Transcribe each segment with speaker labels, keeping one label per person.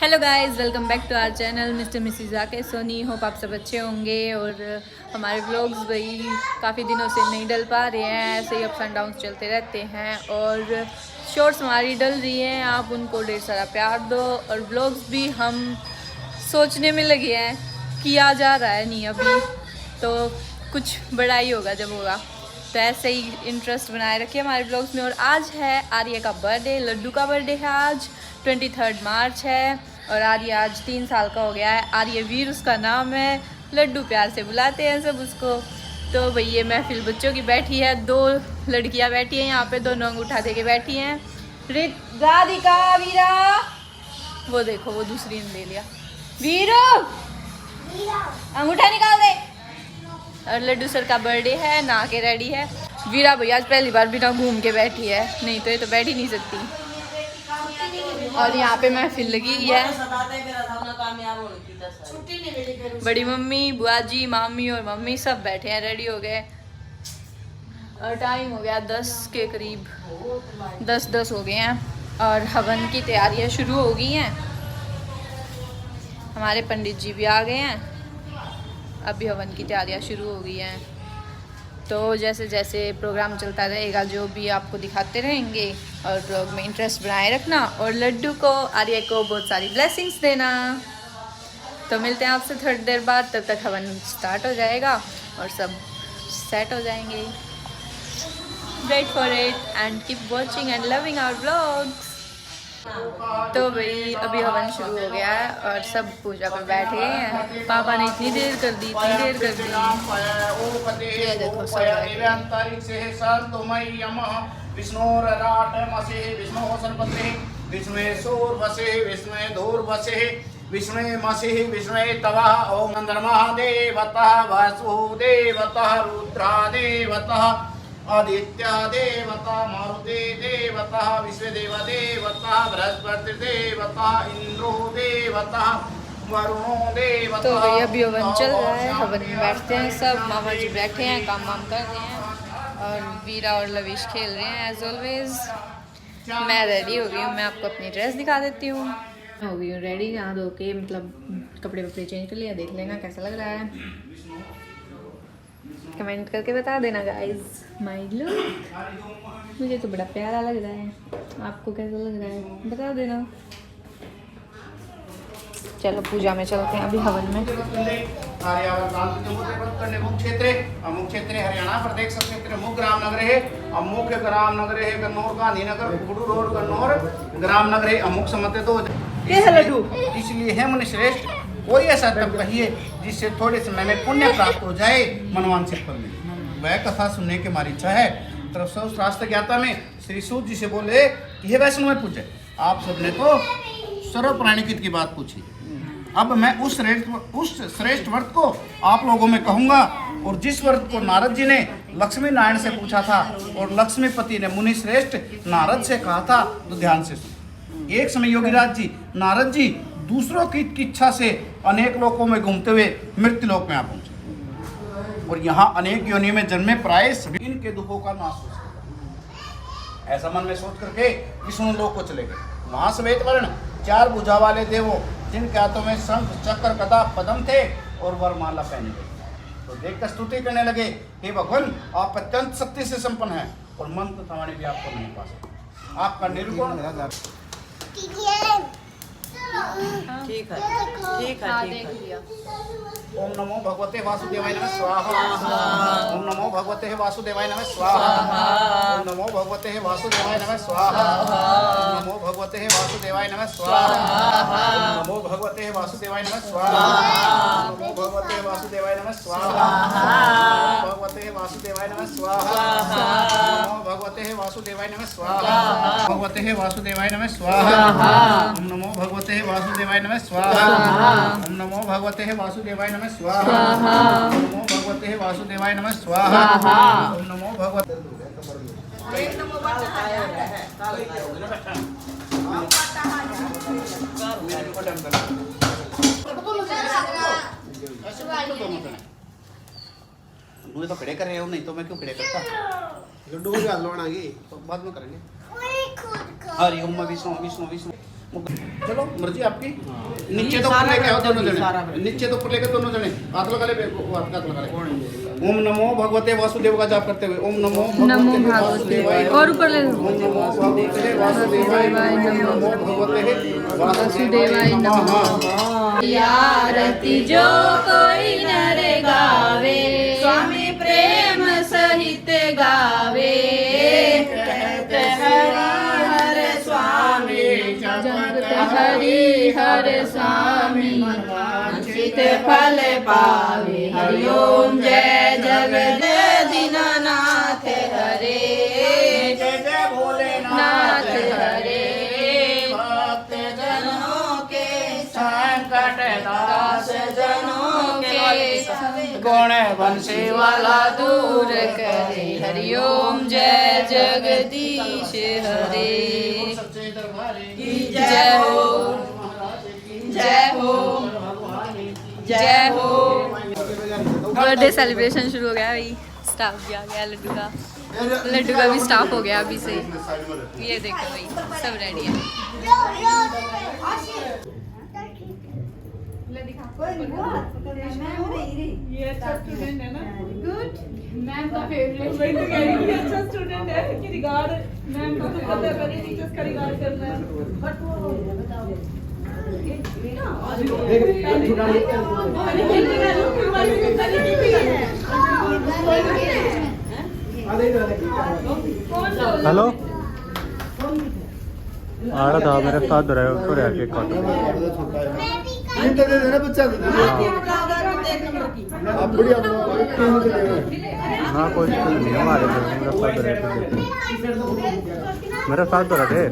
Speaker 1: Hello guys, welcome back to our channel Mr Mrs जाके Soni. Hope आप सब अच्छे होंगे। और हमारे व्लॉग्स भाई काफ़ी दिनों से नहीं डल पा रहे हैं, ऐसे ही अप्स एंड डाउन्स चलते रहते हैं। और शॉर्ट्स हमारी डल रही हैं, आप उनको ढेर सारा प्यार दो। और व्लॉग्स भी हम सोचने में लगे हैं किया जा रहा है, नहीं अभी तो कुछ बड़ा ही होगा जब होगा, तो ऐसे ही इंटरेस्ट बनाए रखिए हमारे ब्लॉग्स में। और आज है आर्या का बर्थडे, लड्डू का बर्थडे है आज 23 मार्च है। और आर्या आज 3 साल का हो गया है। आर्य वीर उसका नाम है, लड्डू प्यार से बुलाते हैं सब उसको। तो भाई ये महफिल बच्चों की बैठी है, 2 लड़कियां बैठी हैं यहाँ पे, दोनों अंगूठा दे के बैठी हैं। राधिका, वीरा, वो देखो वो दूसरी ने ले लिया। वीरो अंगूठा निकाल दे। और लड्डू सर का बर्थडे है, नहा के रेडी है। वीरा भैया आज पहली बार बिना घूम के बैठी है, नहीं तो ये तो बैठ ही नहीं सकती। और यहाँ पे महफिल लगी है, बड़ी मम्मी, बुआ जी, मामी और मम्मी सब बैठे हैं, रेडी हो गए। और टाइम हो गया 10 के करीब, 10 हो गए हैं। और हवन की तैयारियां शुरू हो गई हैं। हमारे पंडित जी भी आ गए हैं, अभी हवन की तैयारियां शुरू हो गई हैं। तो जैसे जैसे प्रोग्राम चलता रहेगा जो भी आपको दिखाते रहेंगे। और ब्लॉग में इंटरेस्ट बनाए रखना और लड्डू को, आर्या को बहुत सारी ब्लेसिंग्स देना। तो मिलते हैं आपसे थोड़ी देर बाद, तब तक हवन स्टार्ट हो जाएगा और सब सेट हो जाएंगे। Wait for it and keep watching and loving our blogs. तो भाई अभी हवन शुरू हो गया है और सब पूजा पर बैठे हैं। पापा ने इतनी देर कर दी, इतनी देर कर दी। ये देखो सब
Speaker 2: विष्णु तवा ओम नंदनमहादेवतः वासुदेवतः रुद्रादेवतः आदित्य देवता मारुति देवता विश्वदेव देवता बृहस्पति देवता इंद्रो देवता वरुणो देवता।
Speaker 1: तो भाई अभी हवन चल रहा है, हवन में बैठते हैं सब। मामा जी बैठे हैं, काम वाम कर रहे हैं। और वीरा और लविश खेल रहे हैं एज ऑलवेज। मैं रेडी हो गई हूँ, मैं आपको अपनी ड्रेस दिखा देती हूँ। हो गई हूँ रेडी, यहाँ धो के मतलब कपड़े वपड़े चेंज कर लिया। देख लेना कैसा लग रहा है, कमेंट करके बता देना गाइस। माय लुक मुझे तो बड़ा प्यारा लग रहा है, आपको कैसा लग रहा है बता देना। चलो पूजा में चलते हैं, अभी हवन में।
Speaker 2: मुख्य क्षेत्र हरियाणा प्रदेश क्षेत्र मुख्य ग्राम नगर है। मुख्य ग्राम नगर है कन्नौर, गांधीनगर, गुडू रोड कन्नौर ग्राम नगर है। अमुक समते तो इसलिए है मुनि श्रेष्ठ, कोई ऐसा तब कहिए जिससे थोड़े समय में पुण्य प्राप्त हो जाए, मनवांछित फल मिले। वह कथा सुनने की हमारी इच्छा है। तरफ शास्त्र ज्ञाता में श्री सूत जी से बोले कि हे वैष्णव में पूजे, आप सबने तो सर्व प्राणिकित की बात पूछी। अब मैं उस श्रेष्ठ व्रत को आप लोगों में कहूँगा। और जिस व्रत को नारद जी ने लक्ष्मी नारायण से पूछा था और लक्ष्मीपति ने मुनि श्रेष्ठ नारद से कहा था, तो ध्यान से सुनो। एक समय योगीराज जी, नारद जी दूसरों की इच्छा से अनेक लोकों में घूमते हुए मृत्यु लोक में आ पहुंचे। और यहाँ अनेक योनियों में जन्मे, प्राय सभी इनके दुखों का नाश हो सकेगा। ऐसा मन में सोच करके विष्णु लोक को चले गए। वहाँ श्वेत वर्ण 4 भुजा वाले थे वो, जिनके हाथों में शंख, चक्र, गदा, पद्म थे और वरमाला पहने थे। तो देखकर स्तुति करने लगे, हे भगवान आप अत्यंत शक्ति से संपन्न हैं और मंत्र थमाने भी आपको नहीं पा सकते। आपका निर्गुण
Speaker 3: ठीक है।
Speaker 2: ओम नमो भगवते वासुदेवाय नमः स्वाहा। ओम नमो भगवते वासुदेवाय नमः स्वाहा। ओम नमो भगवते वासुदेवाय नमः स्वाहा। ओम नमो भगवते वासुदेवाय नमः स्वाहा। ओम नमो भगवते वासुदेवाय नमः स्वाहा। ओम नमो भगवते वासुदेवाय नमः स्वाहा। ओम भगवते वासुदेवाय नमः स्वाहा। ओम भगवते वासुदेवाय नमः स्वाहा। भगवते वासुदेवाय नमः स्वाहा। ओम नमो भगवते वासुदेवाय नमः स्वाहा। ओम नमो भगवते वासुदेवाय नमः स्वाहा। ओम नमो भगवते वासुदेवाय नमः स्वाहा। ओम नमो भगवते मुझे तो खड़े कर रहे हो, नहीं तो मैं क्यों खड़े करता। लड्डू को भी हाथ लगाना तो बाद में करेंगे। हरि ओम विष्णु विष्णु विष्णु चलो मर्जी आपकी। नीचे तो ऊपर लेके आओ दोनों जने, नीचे तो ऊपर लेके दोनों जने हाथ लगा ले, हाथ लगा ले। ओम नमो भगवते वासुदेव का जाप करते हुए ओम नमो भगवते वासुदेवाय,
Speaker 1: और ऊपर ले लो।
Speaker 2: ओम नमो भगवते वासुदेवाय, नमो भगवते
Speaker 1: वासुदेवाय नमः। आरती जो कोई नर गावे, स्वामी प्रेम सहित गावे। जगत हरि हर स्वामी, वांछित फल पावे। हरि ओम जय जगत दीनानाथ हरे,
Speaker 2: जय जय
Speaker 1: नाथ हरे।
Speaker 2: भक्त जनों के संकट दास जनों के गुण बंशी वाला
Speaker 1: दूर करे। हरि ओम जय जगदीश हरे। जय हो जय हो जय हो। बर्थडे सेलिब्रेशन शुरू हो गया भाई, स्टाफ भी आ गया लड्डू का भी स्टाफ हो गया अभी से। ये देखो भाई सब रेडी है।
Speaker 4: ये अच्छा स्टूडेंट है ना, गुड मैम का फेवरेट। वही तो कह रही हूँ, अच्छा स्टूडेंट है कि रिगार्ड मैम को तो पता है, पहले टीचर्स का रिगार्ड करना है। बट वो बताओ
Speaker 5: हेलो आ रहा था मेरे साथ रहे उसको रह के काट हाँ कोई नहीं हमारे मेरे साथ तो रहे।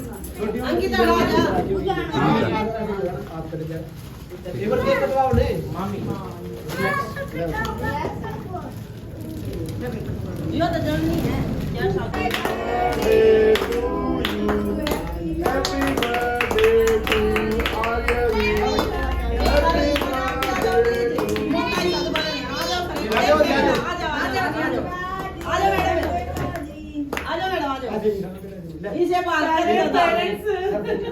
Speaker 3: इसे बात करें पेरेंट्स,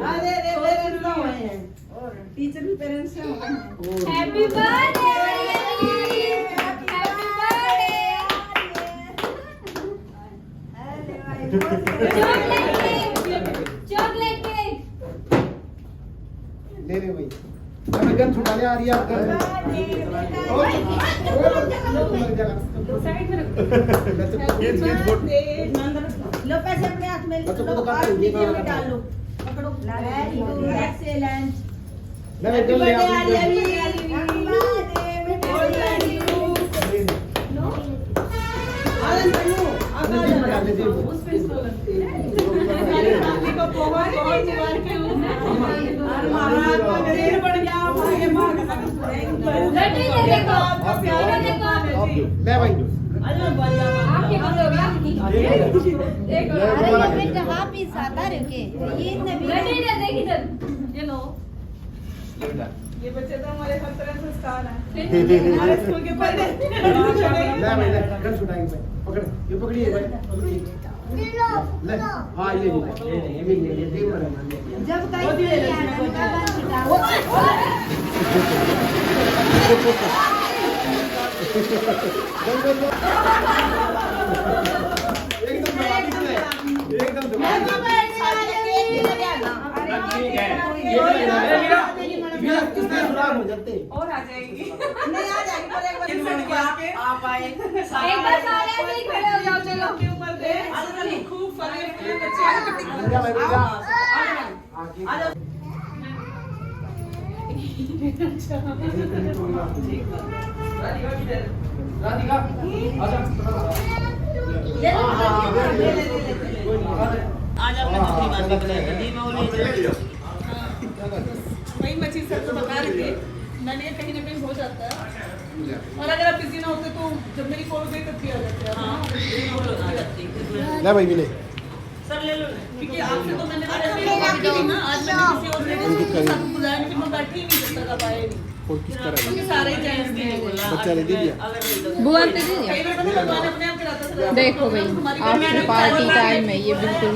Speaker 3: अरे पेरेंट्स ना हुए हैं और टीचर भी पेरेंट्स हैं।
Speaker 4: Happy birthday happy birthday. Chocolate cake
Speaker 2: ले ले भाई, अगर गन छुड़ाने आ रही है आपका
Speaker 4: साइड में रखो।
Speaker 3: लो पैसे अपने हाथ में लो, और डाल लो, पकड़ो। Very good, excellent.
Speaker 2: मैं गन ले आ मैं भाई
Speaker 4: ये बच्चे तो हमारे हर तरह से स्टार हैं हमारे स्कूल के पढ़ने।
Speaker 2: गन छुड़ाएंगे भाई, पकड़ ये पकड़िए भाई, पकड़िए ले। हाँ ये
Speaker 3: जब कहीं
Speaker 2: हो जाते
Speaker 4: और आ जाएगी।
Speaker 3: नहीं आ जाएगी, पर एक बार
Speaker 4: आप आए
Speaker 1: एक बार सारे ऐसे ही खड़े हो जाओ। चलो
Speaker 4: के ऊपर दे खूब फले फले बच्चे।
Speaker 2: राधिका
Speaker 4: वही मैं चीज सबको बता रही थी, मैंने ये कहीं ना कहीं हो जाता है। और अगर आप बिजी ना होते तो जब मेरी कॉल गई तब किया जाता है।
Speaker 2: ले भाई मिले
Speaker 3: सर ले लो,
Speaker 4: क्योंकि आपसे तो मैंने बात की थी ना, आज मैंने किसी और ने सबको बुलाया नहीं, मैं बैठी ही नहीं जब तक आप आए नहीं।
Speaker 2: और किसका रहा
Speaker 4: क्योंकि सारे ही जेंट्स थे।
Speaker 2: बच्चा ले दिया
Speaker 1: बुआ दे दीजिए।
Speaker 4: कई बार तो भगवान अपने आप कराता था।
Speaker 1: देखो भाई आफ्टर पार्टी टाइम है ये बिल्कुल।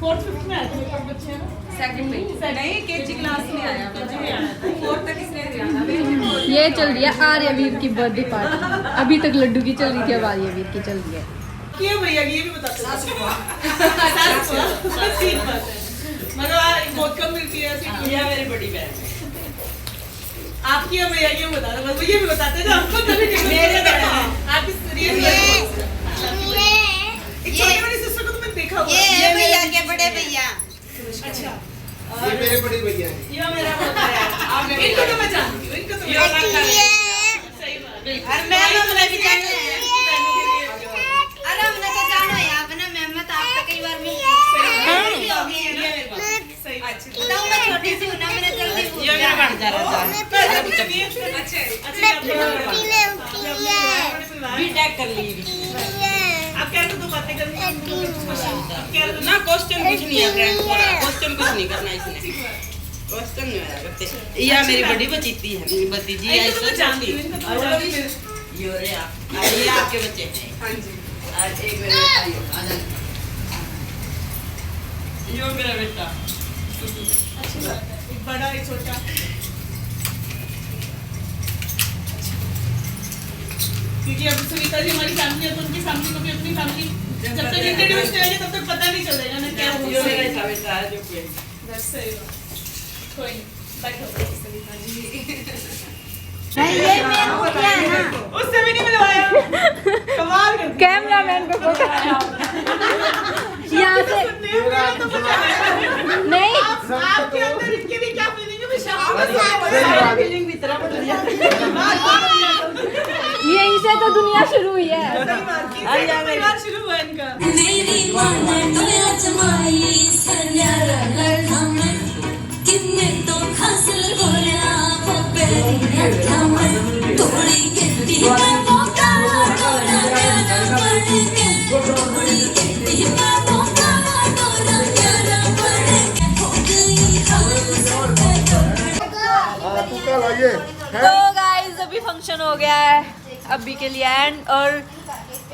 Speaker 4: 4th 5th में आए थे मेरे पास बच्चे हैं ना।
Speaker 6: सेकंड में नहीं केजी क्लास में आया फोर्थ तक इसने दिया
Speaker 1: ये चल रही है आर्यवीर की बर्थडे पार्टी। अभी तक लड्डू की चल रही थी, अब आर्यवीर की चल रही है।
Speaker 4: किए भैया ये भी बताते हैं ठीक बात है मतलब बहुत कम मिलती है ऐसी।
Speaker 6: ये मेरी बड़ी बहन
Speaker 4: आपकी और भैया की बता दो, बस ये भी बताते हैं आपको तभी
Speaker 6: मेरे बहन
Speaker 4: आपकी सीरियस एक छोटी वाली सिस्टर को तो मैं देखा हुआ है।
Speaker 3: ये भैया के बड़े भैया।
Speaker 4: अच्छा
Speaker 2: ये मेरे बड़ी भैया हैं।
Speaker 6: ये मेरा होता है आप
Speaker 4: इनको तो मैं जानती हूँ, इनको तो मैं जानती हूँ। सही बात है।
Speaker 3: और मैं हमने भी जाना है।
Speaker 4: बहनों के लिए
Speaker 3: अरे हमने तो जाना है अपना मेहमत आप तो कई बार मिल
Speaker 4: सही बात है।
Speaker 3: बताऊं मैं छोटी सी हूं ना मैंने जल्दी
Speaker 6: ये मेरा बन जा रहा था बीटेक कर ली
Speaker 4: आप कह रहे तो बातें करनी आप कह रहे
Speaker 6: ना क्वेश्चन कुछ नहीं है फ्रेंड क्वेश्चन कुछ नहीं करना इसने क्वेश्चन नहीं आया करते ये मेरी बड़ी बचीती है भतीजी है
Speaker 4: इनको तो मैं जानती हूँ, इनको तो मैं जानती हूँ।
Speaker 6: ये रे आप ये आपके बच्चे हैं
Speaker 4: हाँ जी
Speaker 6: आज एक मेरा बेटा यो मेरा बेटा
Speaker 4: अच्छी बात है। एक बड़ा एक छोटा क्योंकि अब सुनीता जी हमारी फैमिली है तो उनकी फैमिली को भी अपनी फैमिली जब तक इंट्रोड्यूस करेंगे तब तक पता नहीं चलेगा ना क्या
Speaker 6: यो
Speaker 4: हुआ।
Speaker 6: मेरा बेटा है जो कोई
Speaker 4: That's सही बात। कोई नहीं बैठो सुनीता जी।
Speaker 3: ये मेरा हो गया है ना।
Speaker 4: उससे भी नहीं मिलवाया कमाल कर दिया।
Speaker 1: कैमरामैन को पकड़ाया यहाँ से नहीं,
Speaker 4: आपके अंदर इनके लिए क्या फीलिंग है मैं शाम को
Speaker 6: फीलिंग भीतर
Speaker 1: यहीं से तो दुनिया शुरू हुई है।
Speaker 4: परिवार शुरू हुआ इनका।
Speaker 7: मेरी मान डोया जमाई सन्यारा लड़ामन किन्ने तो खसल गोरा पपेरिया खामन थोड़ी गिट्टी में बोका डोरा प्यारा पड़ के थोड़ी गिट्टी में बोका डोरा प्यारा पड़ के हो गई हम
Speaker 1: तो गाइस अभी फंक्शन हो गया है अभी के लिए एंड और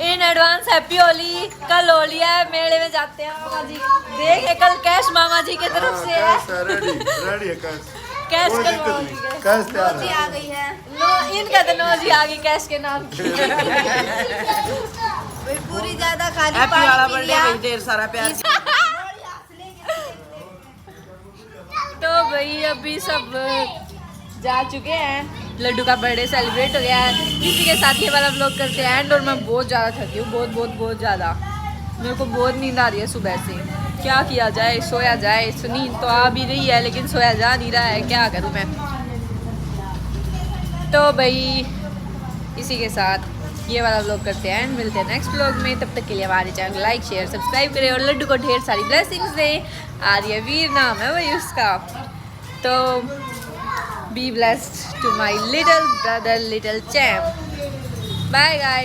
Speaker 1: इन एडवांस हैप्पी होली। कल होली है, मेले में जाते हैं मामा जी। देखे कल कैश मामा जी की तरफ से है।
Speaker 5: रेडी है
Speaker 1: कैश करवाओगे?
Speaker 5: कैश तैयार है।
Speaker 3: आ गई है
Speaker 1: नो इनका तो नो जी आ गई कैश के नाम की।
Speaker 3: भाई पूरी ज्यादा खाली
Speaker 6: हैप्पी वाला
Speaker 3: पानी पी
Speaker 6: बर्थडे
Speaker 3: लिया।
Speaker 6: भाई ढेर सारा प्यार
Speaker 1: तो भाई अभी सब जा चुके हैं, लड्डू का बर्थडे सेलिब्रेट हो गया है। इसी के साथ ये वाला व्लॉग करते हैं एंड। और मैं बहुत ज़्यादा थकी हूँ, बहुत ज़्यादा। मेरे को बहुत नींद आ रही है सुबह से। क्या किया जाए, सोया जाए। नींद तो आ भी रही है लेकिन सोया जा नहीं रहा है, क्या करूँ मैं। तो भाई इसी के साथ ये वाला व्लॉग करते हैं एंड मिलते हैं नेक्स्ट व्लॉग में। तब तक के लिए हमारे चैनल लाइक शेयर सब्सक्राइब करें और लड्डू को ढेर सारी ब्लेसिंग्स दें। आर्यवीर नाम है वही उसका। तो be blessed to my little brother, little champ. Bye guys.